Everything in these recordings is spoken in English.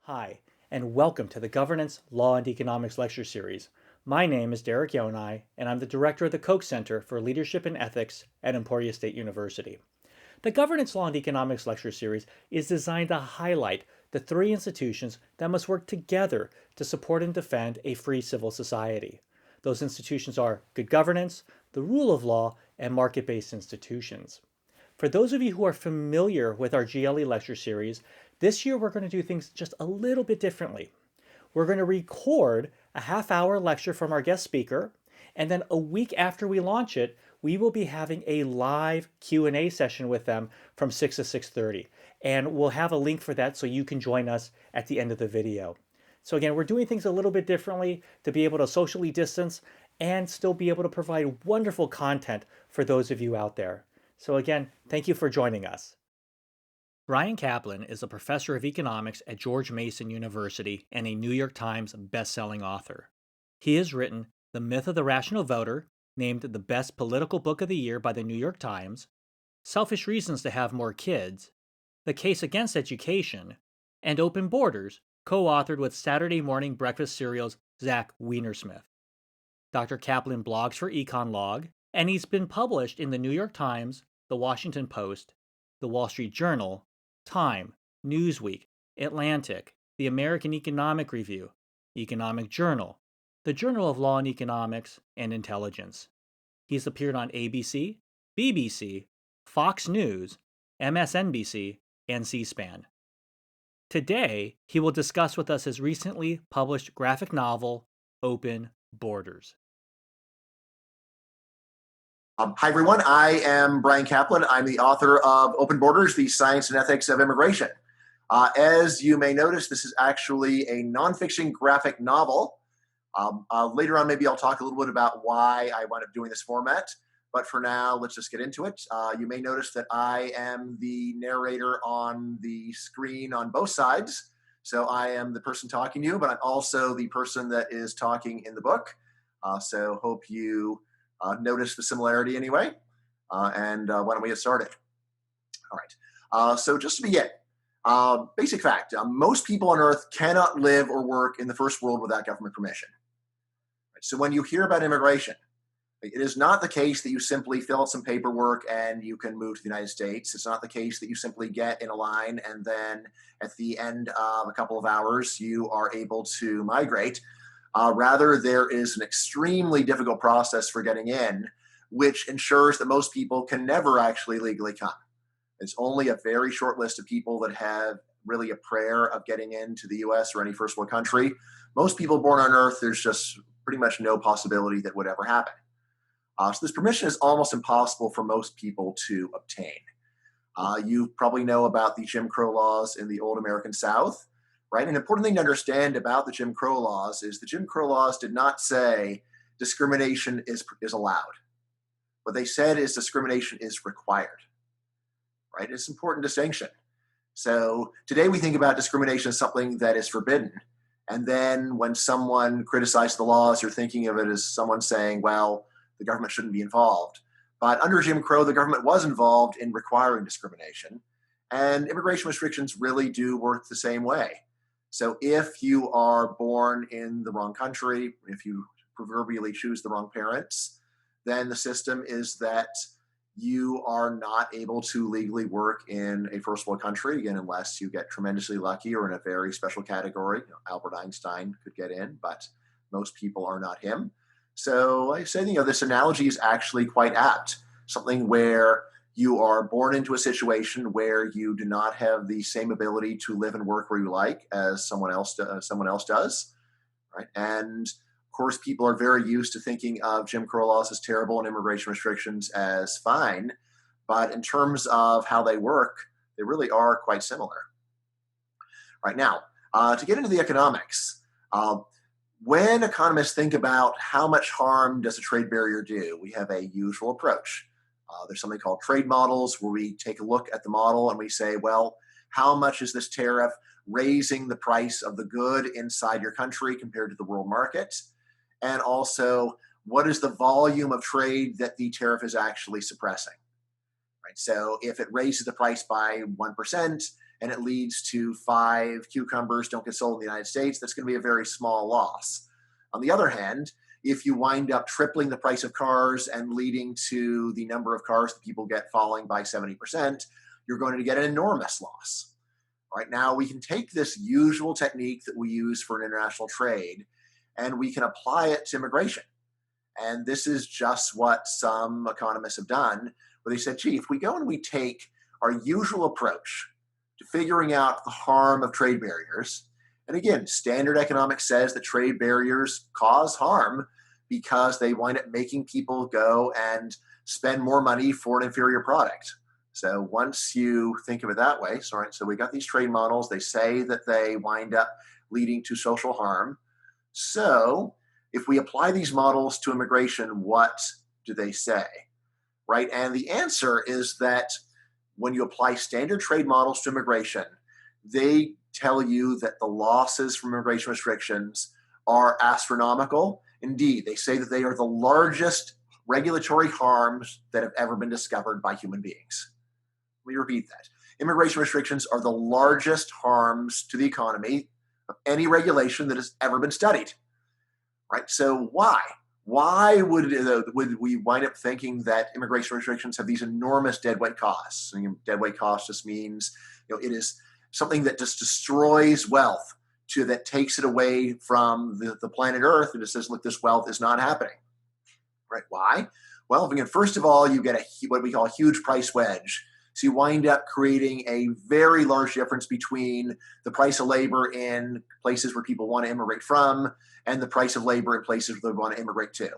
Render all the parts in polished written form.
Hi, and welcome to the Governance, Law, and Economics lecture series. My name is Derek Yonai, and I'm the director of the Koch Center for Leadership and Ethics at Emporia State University. The Governance, Law, and Economics lecture series is designed to highlight the three institutions that must work together to support and defend a free civil society. Those institutions are good governance, the rule of law, and market-based institutions. For those of you who are familiar with our GLE lecture series, this year we're going to do things just a little bit differently. We're going to record a half-hour lecture from our guest speaker, and then a week after we launch it, we will be having a live Q&A session with them from 6 to 6:30. And we'll have a link for that so you can join us at the end of the video. So again, we're doing things a little bit differently to be able to socially distance and still be able to provide wonderful content for those of you out there. So again, thank you for joining us. Bryan Caplan is a professor of economics at George Mason University and a New York Times best-selling author. He has written The Myth of the Rational Voter, named the best political book of the year by the New York Times, Selfish Reasons to Have More Kids, The Case Against Education, and Open Borders, co-authored with Saturday Morning Breakfast Cereal's Zach Weinersmith. Dr. Caplan blogs for EconLog, and he's been published in the New York Times, the Washington Post, the Wall Street Journal, Time, Newsweek, Atlantic, the American Economic Review, Economic Journal, the Journal of Law and Economics, and Intelligence. He's appeared on ABC, BBC, Fox News, MSNBC, and C-SPAN. Today, he will discuss with us his recently published graphic novel, Open Borders. Hi, everyone. I am Bryan Caplan. I'm the author of Open Borders, The Science and Ethics of Immigration. As you may notice, this is actually a nonfiction graphic novel. Later on, maybe I'll talk a little bit about why I wound up doing this format. But for now, let's just get into it. You may notice that I am the narrator on the screen on both sides. So I am the person talking to you, but I'm also the person that is talking in the book. So hope you notice the similarity anyway. Why don't we get started? All right. So just to begin, basic fact, most people on Earth cannot live or work in the first world without government permission. Right? So when you hear about immigration, it is not the case that you simply fill out some paperwork and you can move to the United States. It's not the case that you simply get in a line and then at the end of a couple of hours, you are able to migrate. Rather, there is an extremely difficult process for getting in, which ensures that most people can never actually legally come. It's only a very short list of people that have really a prayer of getting into the US or any first world country. Most people born on Earth, there's just pretty much no possibility that would ever happen. So this permission is almost impossible for most people to obtain. You probably know about the Jim Crow laws in the old American South. Right? An important thing to understand about the Jim Crow laws is the Jim Crow laws did not say discrimination is allowed. What they said is discrimination is required. Right? It's an important distinction. So today we think about discrimination as something that is forbidden. And then when someone criticizes the laws, you're thinking of it as someone saying, well, the government shouldn't be involved. But under Jim Crow, the government was involved in requiring discrimination. And immigration restrictions really do work the same way. So if you are born in the wrong country, if you proverbially choose the wrong parents, then the system is that you are not able to legally work in a first world country, again, unless you get tremendously lucky or in a very special category. Albert Einstein could get in, but most people are not him. So I say, this analogy is actually quite apt. Something where you are born into a situation where you do not have the same ability to live and work where you like as someone else does, right? And of course, people are very used to thinking of Jim Crow laws as terrible and immigration restrictions as fine. But in terms of how they work, they really are quite similar. Right now, to get into the economics, when economists think about how much harm does a trade barrier do, we have a usual approach. There's something called trade models where we take a look at the model and we say, well, how much is this tariff raising the price of the good inside your country compared to the world market? And also, what is the volume of trade that the tariff is actually suppressing? right? So if it raises the price by 1% and it leads to 5 cucumbers don't get sold in the United States, that's going to be a very small loss. On the other hand, if you wind up tripling the price of cars and leading to the number of cars that people get falling by 70%, you're going to get an enormous loss. Right now, we can take this usual technique that we use for international trade and we can apply it to immigration. And this is just what some economists have done, where they said, gee, if we go and we take our usual approach to figuring out the harm of trade barriers, and again, standard economics says that trade barriers cause harm because they wind up making people go and spend more money for an inferior product. So once you think of it that way, so we got these trade models, they say that they wind up leading to social harm. So if we apply these models to immigration, what do they say? Right? And the answer is that when you apply standard trade models to immigration, they tell you that the losses from immigration restrictions are astronomical. Indeed, they say that they are the largest regulatory harms that have ever been discovered by human beings. Let me repeat that. Immigration restrictions are the largest harms to the economy of any regulation that has ever been studied. Right? So why? Why would we wind up thinking that immigration restrictions have these enormous deadweight costs? And deadweight cost just means it is something that just destroys wealth, that takes it away from the planet Earth and just says, look, this wealth is not happening. Right? Why? Well, again, first of all, you get what we call a huge price wedge. So you wind up creating a very large difference between the price of labor in places where people want to immigrate from and the price of labor in places where they want to immigrate to.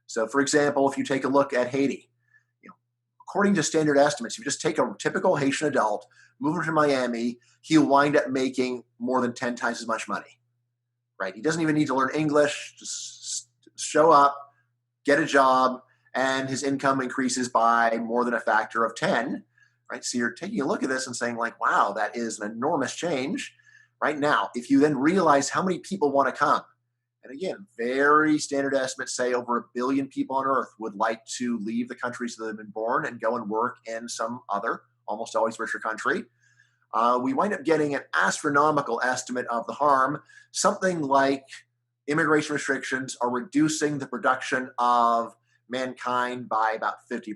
So, for example, if you take a look at Haiti, according to standard estimates, if you just take a typical Haitian adult, move him to Miami, he'll wind up making more than 10 times as much money. Right? He doesn't even need to learn English, just show up, get a job, and his income increases by more than a factor of 10. Right? So you're taking a look at this and saying, like, wow, that is an enormous change. Right now, if you then realize how many people want to come, and again, very standard estimates say over 1 billion people on Earth would like to leave the countries that they've been born and go and work in some other, almost always richer country. We wind up getting an astronomical estimate of the harm, something like immigration restrictions are reducing the production of mankind by about 50%.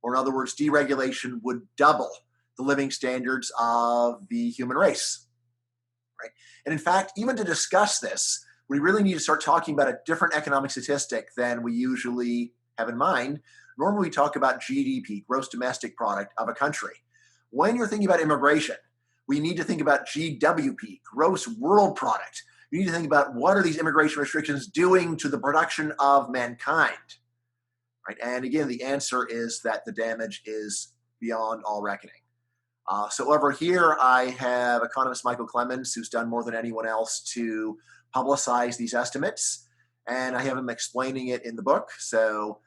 Or in other words, deregulation would double the living standards of the human race. Right? And in fact, even to discuss this, we really need to start talking about a different economic statistic than we usually have in mind. Normally, we talk about GDP, gross domestic product of a country. When you're thinking about immigration, we need to think about GWP, gross world product. We need to think about what are these immigration restrictions doing to the production of mankind. Right? And again, the answer is that the damage is beyond all reckoning. So over here, I have economist Michael Clemens, who's done more than anyone else to publicize these estimates, and I have him explaining it in the book. So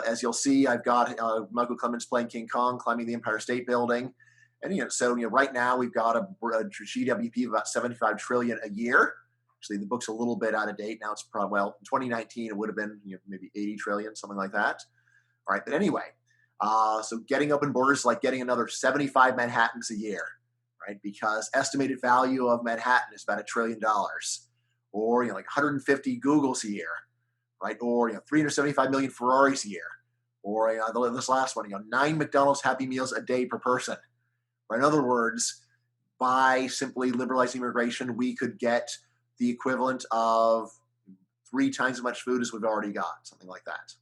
as you'll see, I've got Michael Clemens playing King Kong, climbing the Empire State Building, and right now we've got a GWP of about 75 trillion a year. Actually, the book's a little bit out of date now. It's probably, in 2019 it would have been maybe 80 trillion, something like that. All right, but anyway, so getting open borders is like getting another 75 Manhattans a year, right? Because estimated value of Manhattan is about $1 trillion, or like 150 Googles a year, right? Or 375 million Ferraris a year, or this last one, 9 McDonald's Happy Meals a day per person. Right? In other words, by simply liberalizing immigration, we could get the equivalent of 3 times as much food as we've already got, something like that.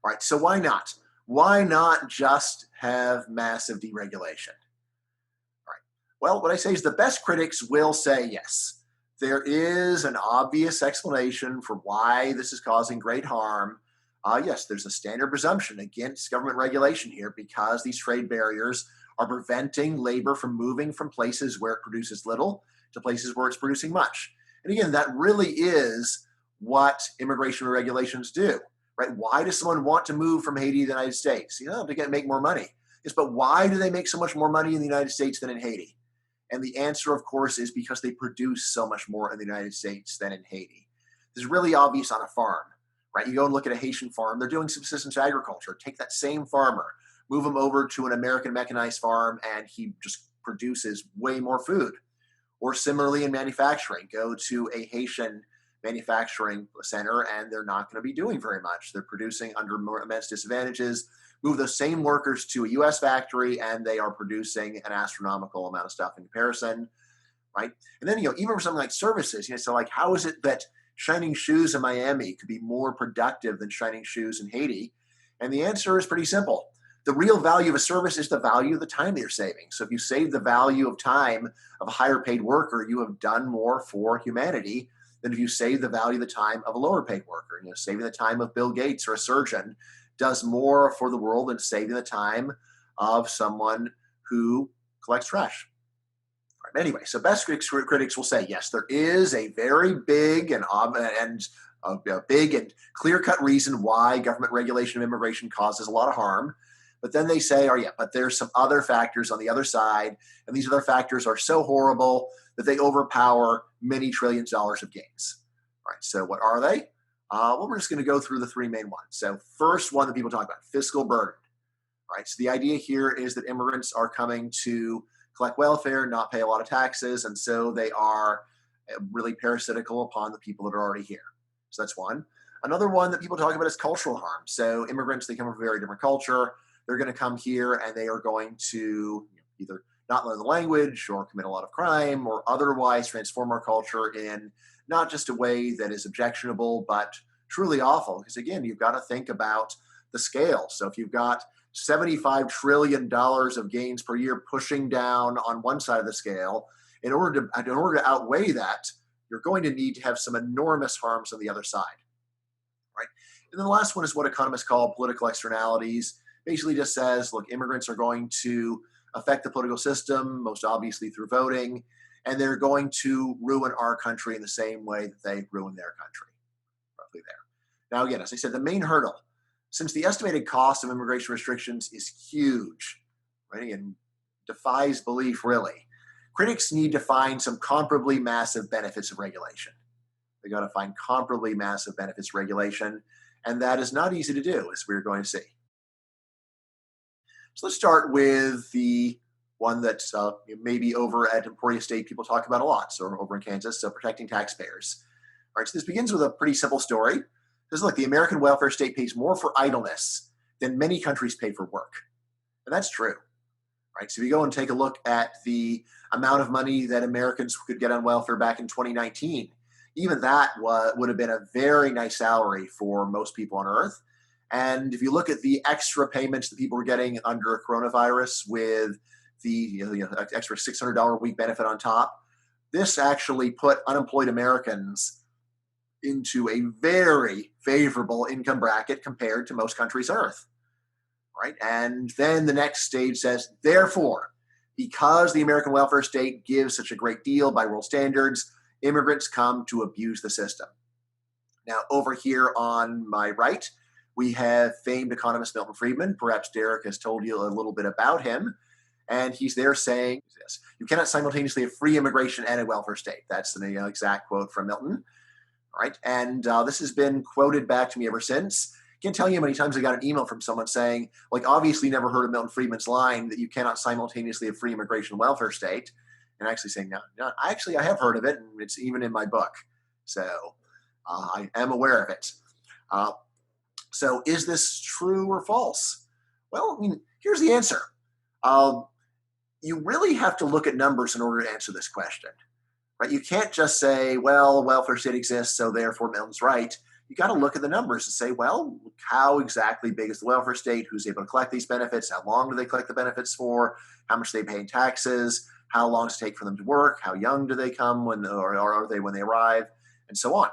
All right, so why not? Why not just have massive deregulation? All right, well, what I say is the best critics will say yes. There is an obvious explanation for why this is causing great harm. Yes, there's a standard presumption against government regulation here because these trade barriers are preventing labor from moving from places where it produces little to places where it's producing much. And again, that really is what immigration regulations do, right? Why does someone want to move from Haiti to the United States? To make more money. Yes, but why do they make so much more money in the United States than in Haiti? And the answer, of course, is because they produce so much more in the United States than in Haiti. This is really obvious on a farm, right? You go and look at a Haitian farm, they're doing subsistence agriculture. Take that same farmer, move him over to an American mechanized farm and he just produces way more food. Or similarly in manufacturing, go to a Haitian manufacturing center and they're not going to be doing very much. They're producing under immense disadvantages. Move those same workers to a US factory and they are producing an astronomical amount of stuff in comparison, right? And then, even for something like services, so like, how is it that shining shoes in Miami could be more productive than shining shoes in Haiti? And the answer is pretty simple. The real value of a service is the value of the time that you're saving. So if you save the value of time of a higher paid worker, you have done more for humanity than if you save the value of the time of a lower paid worker. Saving the time of Bill Gates or a surgeon does more for the world than saving the time of someone who collects trash. Right. Anyway, so best critics will say, yes, there is a very big and big and clear-cut reason why government regulation of immigration causes a lot of harm. But then they say, oh yeah, but there's some other factors on the other side, and these other factors are so horrible that they overpower many trillions of dollars of gains. All right, so what are they? Well, we're just going to go through the three main ones. So first one that people talk about, fiscal burden. All right, so the idea here is that immigrants are coming to collect welfare, not pay a lot of taxes, and so they are really parasitical upon the people that are already here. So that's one. Another one that people talk about is cultural harm. So immigrants, they come from a very different culture. They're going to come here and they are going to either not learn the language or commit a lot of crime or otherwise transform our culture in not just a way that is objectionable, but truly awful. Because again, you've got to think about the scale. So if you've got $75 trillion of gains per year pushing down on one side of the scale, in order to outweigh that, you're going to need to have some enormous harms on the other side, right? And then the last one is what economists call political externalities. Basically just says, look, immigrants are going to affect the political system, most obviously through voting, and they're going to ruin our country in the same way that they ruin their country, roughly there. Now, again, as I said, the main hurdle, since the estimated cost of immigration restrictions is huge, right, and defies belief, really, critics need to find some comparably massive benefits of regulation. They got to find comparably massive benefits of regulation, and that is not easy to do, as we're going to see. So let's start with the one that maybe over at Emporia State people talk about a lot, so over in Kansas, so protecting taxpayers. All right, so this begins with a pretty simple story. Because look, the American welfare state pays more for idleness than many countries pay for work. And that's true, right? So if you go and take a look at the amount of money that Americans could get on welfare back in 2019, even that would have been a very nice salary for most people on Earth. And if you look at the extra payments that people were getting under coronavirus with the extra $600 a week benefit on top, this actually put unemployed Americans into a very favorable income bracket compared to most countries on Earth, right? And then the next stage says, therefore, because the American welfare state gives such a great deal by world standards, immigrants come to abuse the system. Now, over here on my right, we have famed economist Milton Friedman. Perhaps Derek has told you a little bit about him. And he's there saying this: you cannot simultaneously have free immigration and a welfare state. That's the exact quote from Milton. All right. And this has been quoted back to me ever since. Can't tell you how many times I got an email from someone saying, like, obviously never heard of Milton Friedman's line that you cannot simultaneously have free immigration and welfare state. And actually saying, no, actually, I have heard of it, and it's even in my book. So I am aware of it. So is this true or false? Well, I mean, here's the answer. You really have to look at numbers in order to answer this question, right? You can't just say, well, welfare state exists, so therefore Milton's right. You got to look at the numbers and say, well, how exactly big is the welfare state? Who's able to collect these benefits? How long do they collect the benefits for? How much do they pay in taxes? How long does it take for them to work? How young do they come or are they when they arrive? And so on.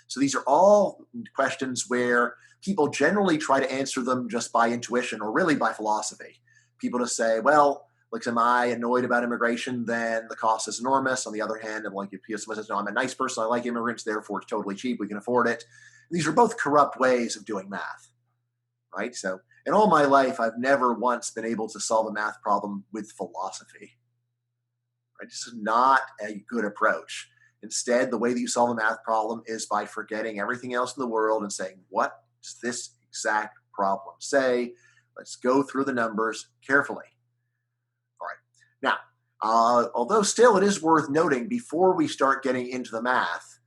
So these are all questions where people generally try to answer them just by intuition or really by philosophy. People just say, well, like, am I annoyed about immigration? Then the cost is enormous. On the other hand, I'm like, if someone says, no, I'm a nice person, I like immigrants, therefore it's totally cheap, we can afford it. These are both corrupt ways of doing math, right? So in all my life, I've never once been able to solve a math problem with philosophy, right? This is not a good approach. Instead, the way that you solve a math problem is by forgetting everything else in the world and saying, what does this exact problem say? Let's go through the numbers carefully. All right. Now, although still it is worth noting before we start getting into the math,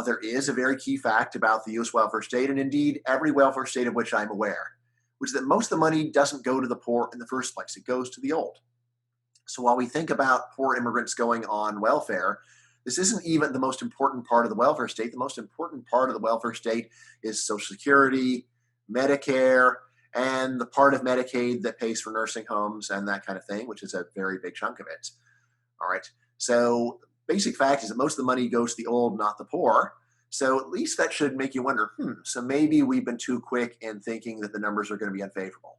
there is a very key fact about the U.S. welfare state, and indeed every welfare state of which I'm aware, which is that most of the money doesn't go to the poor in the first place. It goes to the old. So while we think about poor immigrants going on welfare, this isn't even the most important part of the welfare state. The most important part of the welfare state is Social Security, Medicare, and the part of Medicaid that pays for nursing homes and that kind of thing, which is a very big chunk of it. All right. So basic fact is that most of the money goes to the old, not the poor. So at least that should make you wonder, so maybe we've been too quick in thinking that the numbers are going to be unfavorable.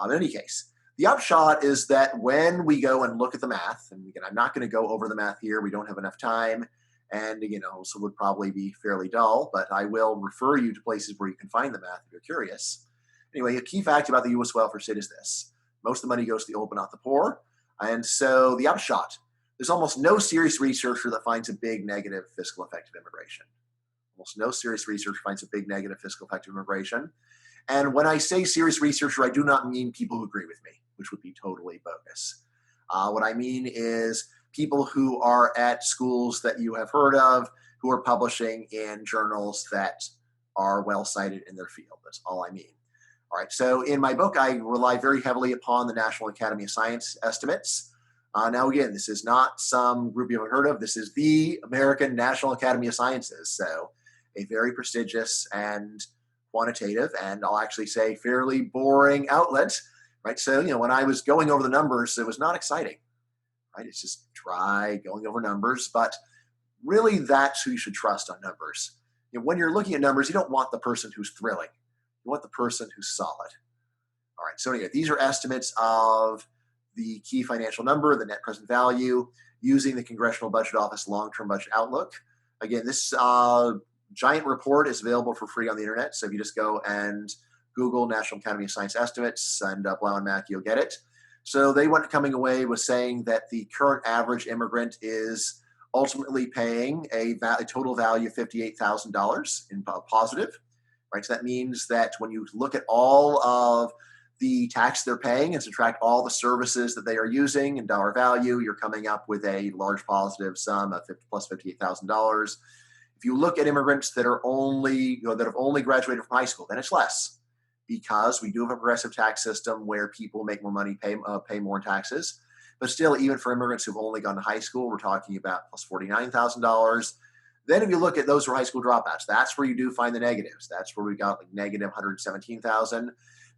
In any case, the upshot is that when we go and look at the math, and again, I'm not going to go over the math here. We don't have enough time. And, so it would probably be fairly dull, but I will refer you to places where you can find the math if you're curious. Anyway, a key fact about the U.S. welfare state is this. Most of the money goes to the old, but not the poor. And so the upshot, there's almost no serious researcher that finds a big negative fiscal effect of immigration. Almost no serious research finds a big negative fiscal effect of immigration. And when I say serious researcher, I do not mean people who agree with me, which would be totally bogus. What I mean is people who are at schools that you have heard of, who are publishing in journals that are well cited in their field. That's all I mean. All right, so in my book, I rely very heavily upon the National Academy of Science estimates. Now, again, this is not some group you haven't heard of. This is the American National Academy of Sciences. So a very prestigious and quantitative, and I'll actually say fairly boring outlet, right? So, when I was going over the numbers, it was not exciting, right? It's just dry going over numbers, but really that's who you should trust on numbers. When you're looking at numbers, you don't want the person who's thrilling. You want the person who's solid. All right, so anyway, these are estimates of the key financial number, the net present value, using the Congressional Budget Office long-term budget outlook. Again, this giant report is available for free on the internet. So if you just go and Google National Academy of Science estimates and Blau and Mac, you'll get it. So they went coming away with saying that the current average immigrant is ultimately paying a total value of $58,000 in positive, right? So that means that when you look at all of the tax they're paying and subtract all the services that they are using in dollar value, you're coming up with a large positive sum of plus $58,000. If you look at immigrants that are only, that have only graduated from high school, then it's less, because we do have a progressive tax system where people make more money, pay more in taxes. But still, even for immigrants who've only gone to high school, we're talking about plus $49,000. Then if you look at those who are high school dropouts, that's where you do find the negatives. That's where we got like negative 117,000.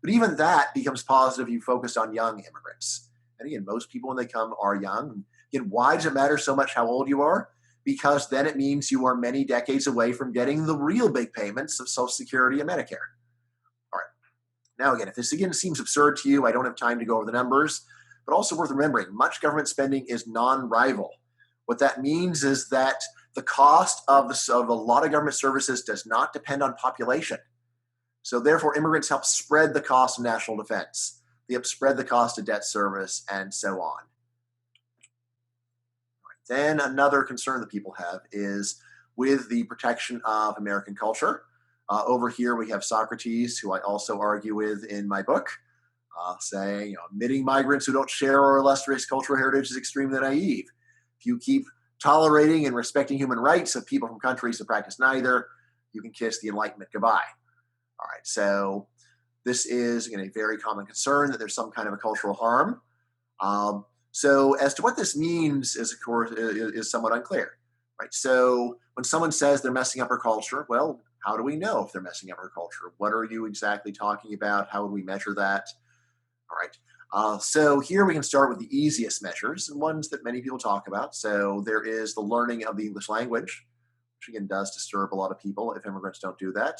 But even that becomes positive if you focus on young immigrants. And again, most people when they come are young. Again, why does it matter so much how old you are? Because then it means you are many decades away from getting the real big payments of Social Security and Medicare. All right. Now, again, if this again seems absurd to you, I don't have time to go over the numbers, but also worth remembering, much government spending is non-rival. What that means is that the cost of a lot of government services does not depend on population. So therefore, immigrants help spread the cost of national defense. They help spread the cost of debt service and so on. Then another concern that people have is with the protection of American culture. Over here we have Socrates, who I also argue with in my book, saying, admitting migrants who don't share our illustrious cultural heritage is extremely naive. If you keep tolerating and respecting human rights of people from countries that practice neither, you can kiss the Enlightenment goodbye. All right, so this is again a very common concern that there's some kind of a cultural harm. So as to what this means is, of course, is somewhat unclear, right? So when someone says they're messing up our culture, well, how do we know if they're messing up our culture? What are you exactly talking about? How would we measure that? All right. So here we can start with the easiest measures and ones that many people talk about. So there is the learning of the English language, which again does disturb a lot of people if immigrants don't do that.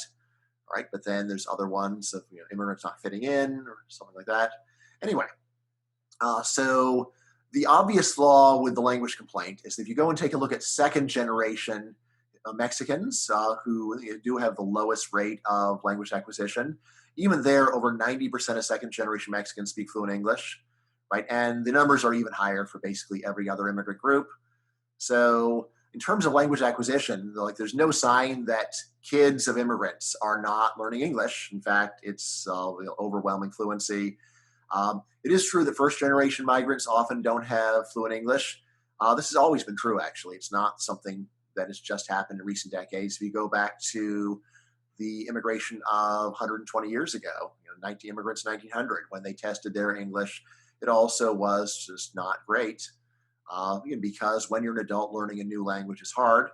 All right. But then there's other ones of immigrants not fitting in or something like that. Anyway, so the obvious flaw with the language complaint is that if you go and take a look at second generation Mexicans who do have the lowest rate of language acquisition, even there, over 90% of second generation Mexicans speak fluent English, right? And the numbers are even higher for basically every other immigrant group. So, in terms of language acquisition, like there's no sign that kids of immigrants are not learning English. In fact, it's overwhelming fluency. It is true that first generation migrants often don't have fluent English. This has always been true, actually. It's not something that has just happened in recent decades. If you go back to the immigration of 120 years ago, 19 immigrants, 1900, when they tested their English, it also was just not great. Because when you're an adult, learning a new language is hard.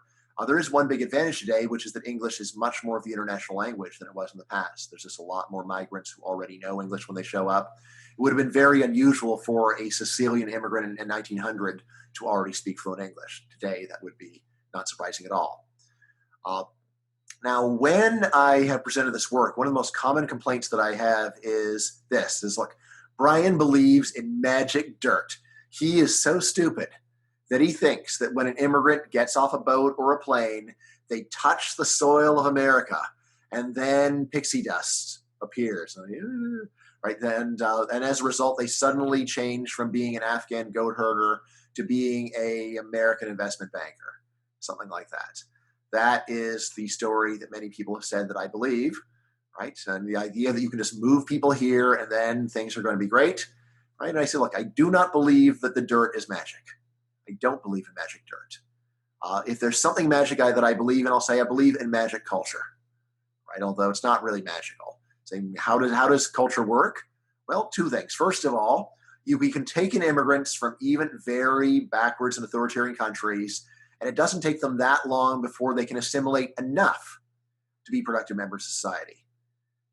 There is one big advantage today, which is that English is much more of the international language than it was in the past. There's just a lot more migrants who already know English when they show up. It would have been very unusual for a Sicilian immigrant in 1900 to already speak fluent English. Today, that would be not surprising at all. Now, when I have presented this work, one of the most common complaints that I have is this, look, Bryan believes in magic dirt. He is so stupid that he thinks that when an immigrant gets off a boat or a plane, they touch the soil of America and then pixie dust appears. Right then, and as a result, they suddenly change from being an Afghan goat herder to being an American investment banker, something like that. That is the story that many people have said that I believe, right? And the idea that you can just move people here and then things are going to be great, right? And I say, look, I do not believe that the dirt is magic. I don't believe in magic dirt. If there's something magic that I believe in, I'll say I believe in magic culture, right? Although it's not really magical. Saying how does culture work? Well, two things. First of all, we can take in immigrants from even very backwards and authoritarian countries, and it doesn't take them that long before they can assimilate enough to be productive members of society.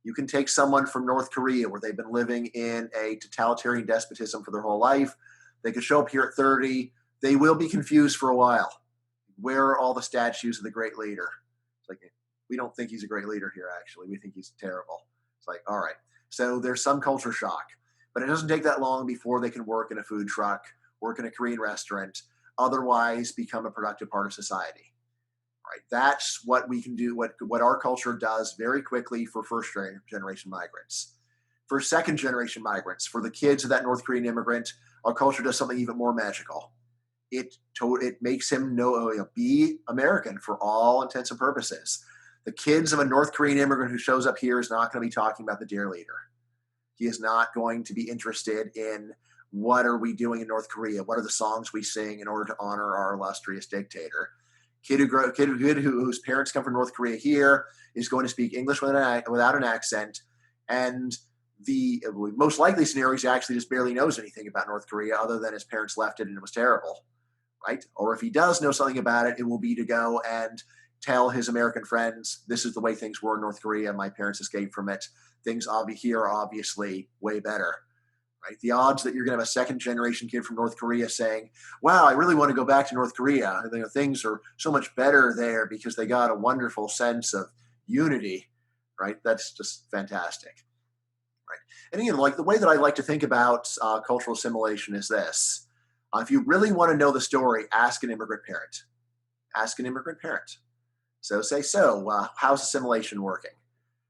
You can take someone from North Korea where they've been living in a totalitarian despotism for their whole life. They could show up here at 30. They will be confused for a while. Where are all the statues of the great leader? It's like, we don't think he's a great leader here, actually. We think he's terrible. It's like, all right. So there's some culture shock, but it doesn't take that long before they can work in a food truck, work in a Korean restaurant, otherwise become a productive part of society. Right? That's what we can do, what our culture does very quickly for first generation migrants. For second generation migrants, for the kids of that North Korean immigrant, our culture does something even more magical. It makes him be American for all intents and purposes. The kids of a North Korean immigrant who shows up here is not going to be talking about the dear leader. He is not going to be interested in what are we doing in North Korea? What are the songs we sing in order to honor our illustrious dictator? Kid whose parents come from North Korea here is going to speak English without an accent. And the most likely scenario is he actually just barely knows anything about North Korea other than his parents left it and it was terrible, right? Or if he does know something about it, it will be to go and tell his American friends, this is the way things were in North Korea. My parents escaped from it. Things here are obviously way better. Right? The odds that you're going to have a second generation kid from North Korea saying, wow, I really want to go back to North Korea. Things are so much better there because they got a wonderful sense of unity, right? That's just fantastic. Right. And again, like the way that I like to think about cultural assimilation is this. If you really want to know the story, ask an immigrant parent. Ask an immigrant parent. So say, how's assimilation working?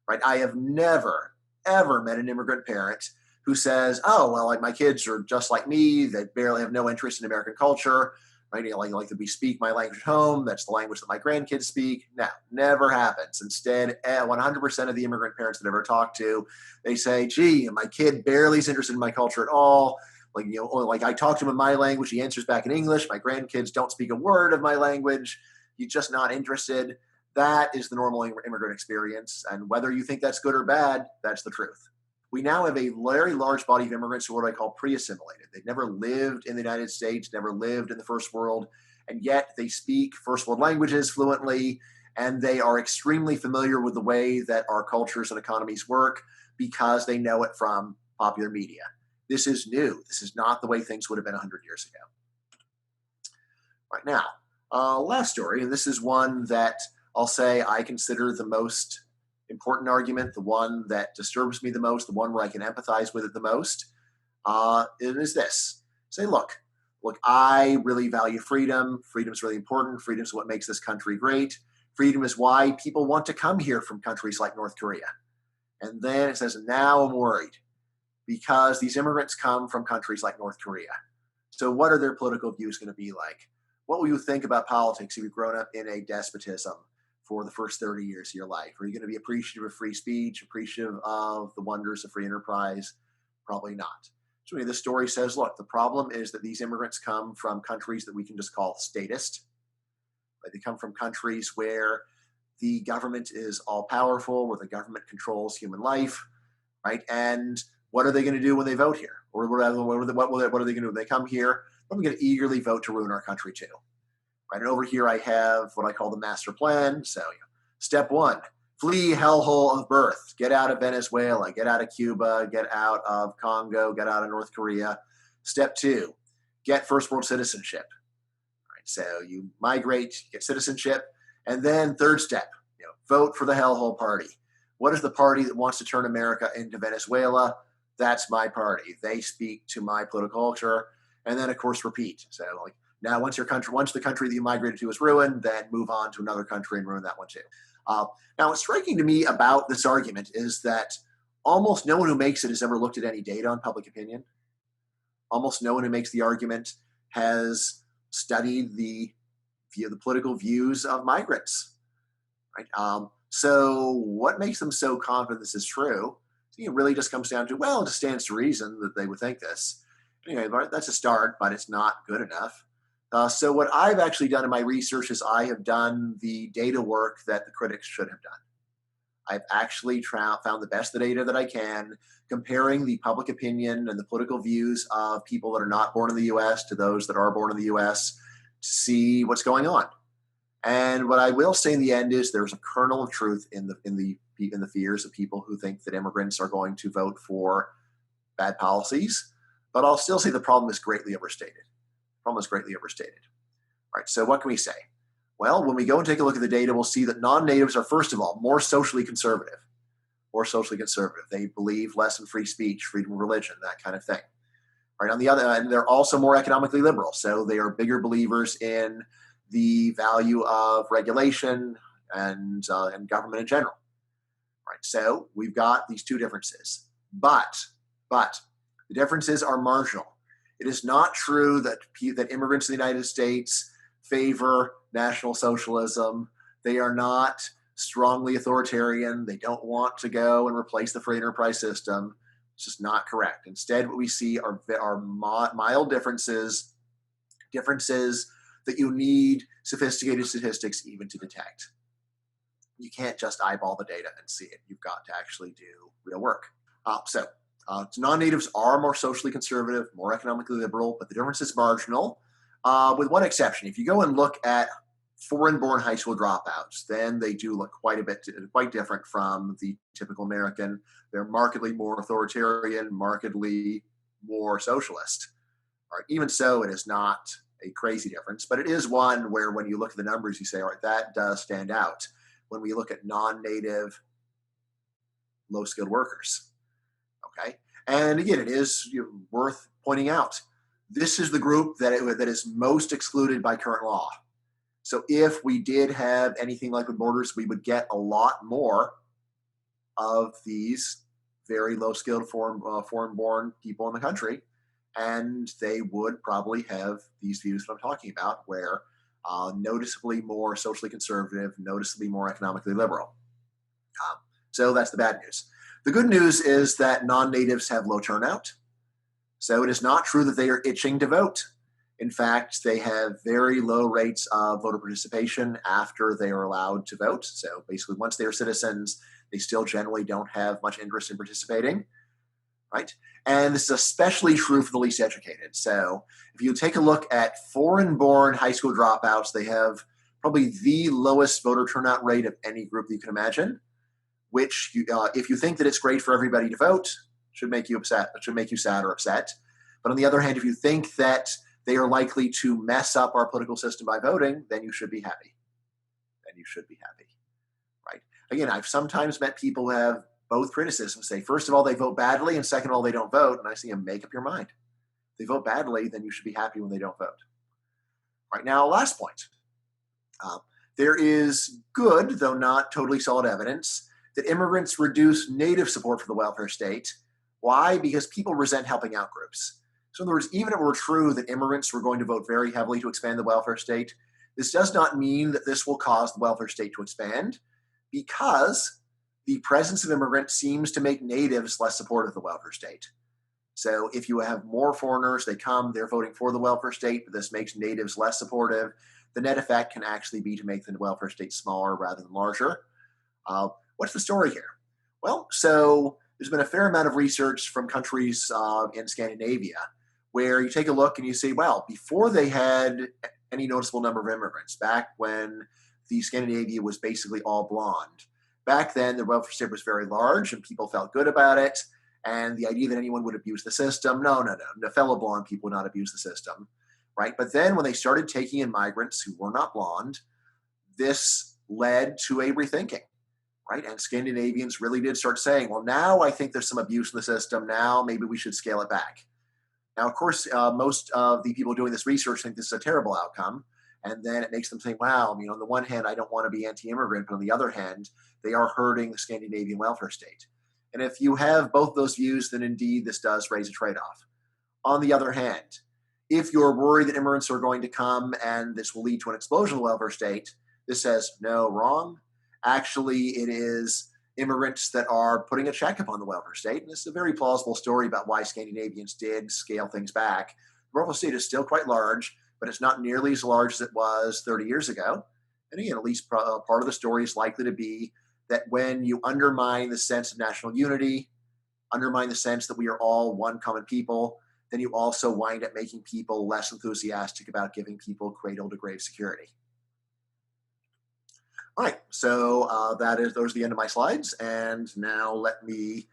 Right? I have never, ever met an immigrant parent who says, oh, well, like my kids are just like me. They barely have no interest in American culture. Right? Like that we speak my language at home. That's the language that my grandkids speak. No, never happens. Instead, 100% of the immigrant parents that I've ever talked to, they say, gee, my kid barely is interested in my culture at all. Like I talk to him in my language. He answers back in English. My grandkids don't speak a word of my language. He's just not interested. That is the normal immigrant experience. And whether you think that's good or bad, that's the truth. We now have a very large body of immigrants who are what I call pre-assimilated. They've never lived in the United States, never lived in the first world, and yet they speak first world languages fluently, and they are extremely familiar with the way that our cultures and economies work because they know it from popular media. This is new. This is not the way things would have been 100 years ago. Right now, last story, and this is one that I'll say I consider the most important argument, the one that disturbs me the most, the one where I can empathize with it the most, it is this. Say, look, I really value freedom. Freedom is really important. Freedom is what makes this country great. Freedom is why people want to come here from countries like North Korea. And then it says, now I'm worried because these immigrants come from countries like North Korea. So what are their political views going to be like? What will you think about politics if you've grown up in a despotism for the first 30 years of your life? Are you going to be appreciative of free speech, appreciative of the wonders of free enterprise? Probably not. So this story says, look, the problem is that these immigrants come from countries that we can just call statist. Right? They come from countries where the government is all powerful, where the government controls human life, right? And what are they going to do when they vote here? Or what are they going to do when they come here? I'm going to eagerly vote to ruin our country too. Right. And over here I have what I call the master plan. So step one, flee hellhole of birth. Get out of Venezuela, get out of Cuba, get out of Congo, get out of North Korea. Step two, get first world citizenship. Right. So you migrate, get citizenship. And then third step, vote for the hellhole party. What is the party that wants to turn America into Venezuela? That's my party. They speak to my political culture. And then, of course, repeat. So, now, once the country that you migrated to is ruined, then move on to another country and ruin that one too. Now, what's striking to me about this argument is that almost no one who makes it has ever looked at any data on public opinion. Almost no one who makes the argument has studied the political views of migrants. Right? So, what makes them so confident this is true? It really just comes down to, well, it just stands to reason that they would think this. Anyway, that's a start, but it's not good enough. So what I've actually done in my research is I have done the data work that the critics should have done. I've actually found the best data that I can, comparing the public opinion and the political views of people that are not born in the U.S. to those that are born in the U.S. to see what's going on. And what I will say in the end is there's a kernel of truth in the fears of people who think that immigrants are going to vote for bad policies. But I'll still say the problem is greatly overstated. Right. So what can we say? Well, when we go and take a look at the data, we'll see that non-natives are, first of all, more socially conservative. They believe less in free speech, freedom of religion, that kind of thing. Right. On the other hand, they're also more economically liberal. So they are bigger believers in the value of regulation and government in general. Right. So we've got these two differences. But the differences are marginal. It is not true that immigrants in the United States favor National Socialism. They are not strongly authoritarian. They don't want to go and replace the free enterprise system. It's just not correct. Instead, what we see are mild differences that you need sophisticated statistics even to detect. You can't just eyeball the data and see it. You've got to actually do real work. Non-natives are more socially conservative, more economically liberal, but the difference is marginal, with one exception. If you go and look at foreign-born high school dropouts, then they do look quite different from the typical American. They're markedly more authoritarian, markedly more socialist. Right? Even so, it is not a crazy difference, but it is one where when you look at the numbers, you say, all right, that does stand out when we look at non-native, low-skilled workers. Okay, and again, it is worth pointing out, this is the group that is most excluded by current law. So if we did have anything like with borders, we would get a lot more of these very low-skilled foreign-born people in the country, and they would probably have these views that I'm talking about, where noticeably more socially conservative, noticeably more economically liberal. So that's the bad news. The good news is that non-natives have low turnout. So it is not true that they are itching to vote. In fact, they have very low rates of voter participation after they are allowed to vote. So basically, once they are citizens, they still generally don't have much interest in participating, right? And this is especially true for the least educated. So if you take a look at foreign-born high school dropouts, they have probably the lowest voter turnout rate of any group that you can imagine, which if you think that it's great for everybody to vote, should make you upset. It should make you sad or upset. But on the other hand, if you think that they are likely to mess up our political system by voting, then you should be happy. Right? Again, I've sometimes met people who have both criticisms. Say, first of all, they vote badly, and second of all, they don't vote. And I see them, make up your mind. If they vote badly, then you should be happy when they don't vote. Right now, last point. There is good, though not totally solid evidence that immigrants reduce native support for the welfare state. Why? Because people resent helping out groups. So in other words, even if it were true that immigrants were going to vote very heavily to expand the welfare state, this does not mean that this will cause the welfare state to expand, because the presence of immigrants seems to make natives less supportive of the welfare state. So if you have more foreigners, they come, they're voting for the welfare state, but this makes natives less supportive. The net effect can actually be to make the welfare state smaller rather than larger. What's the story here? Well, so there's been a fair amount of research from countries in Scandinavia where you take a look and you say, well, before they had any noticeable number of immigrants, back when the Scandinavia was basically all blonde, back then the welfare state was very large and people felt good about it. And the idea that anyone would abuse the system, no, fellow blonde people would not abuse the system, right? But then when they started taking in migrants who were not blonde, this led to a rethinking, right? And Scandinavians really did start saying, well, now I think there's some abuse in the system. Now maybe we should scale it back. Now, of course, most of the people doing this research think this is a terrible outcome. And then it makes them think, wow, on the one hand, I don't want to be anti-immigrant, but on the other hand, they are hurting the Scandinavian welfare state. And if you have both those views, then indeed this does raise a trade-off. On the other hand, if you're worried that immigrants are going to come and this will lead to an explosion of the welfare state, this says, no, wrong. Actually, it is immigrants that are putting a check upon the welfare state. And this is a very plausible story about why Scandinavians did scale things back. The welfare state is still quite large, but it's not nearly as large as it was 30 years ago. And again, at least part of the story is likely to be that when you undermine the sense of national unity, undermine the sense that we are all one common people, then you also wind up making people less enthusiastic about giving people cradle to grave security. All right, so those are the end of my slides, and now let me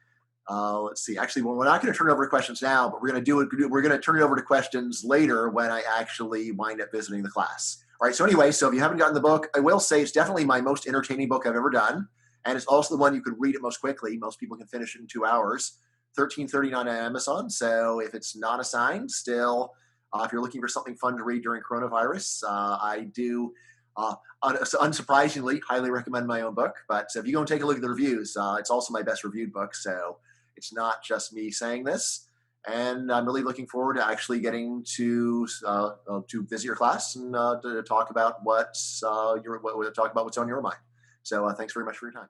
let's see. Actually, we're not going to turn it over to questions now, but we're going to turn it over to questions later when I actually wind up visiting the class. All right. So anyway, so if you haven't gotten the book, I will say it's definitely my most entertaining book I've ever done, and it's also the one you could read it most quickly. Most people can finish it in 2 hours. $13.39 on Amazon. So if it's not assigned, still, if you're looking for something fun to read during coronavirus, I do. Unsurprisingly, highly recommend my own book. But if you go and take a look at the reviews, it's also my best reviewed book. So it's not just me saying this. And I'm really looking forward to actually getting to visit your class and to talk about what's on your mind. So thanks very much for your time.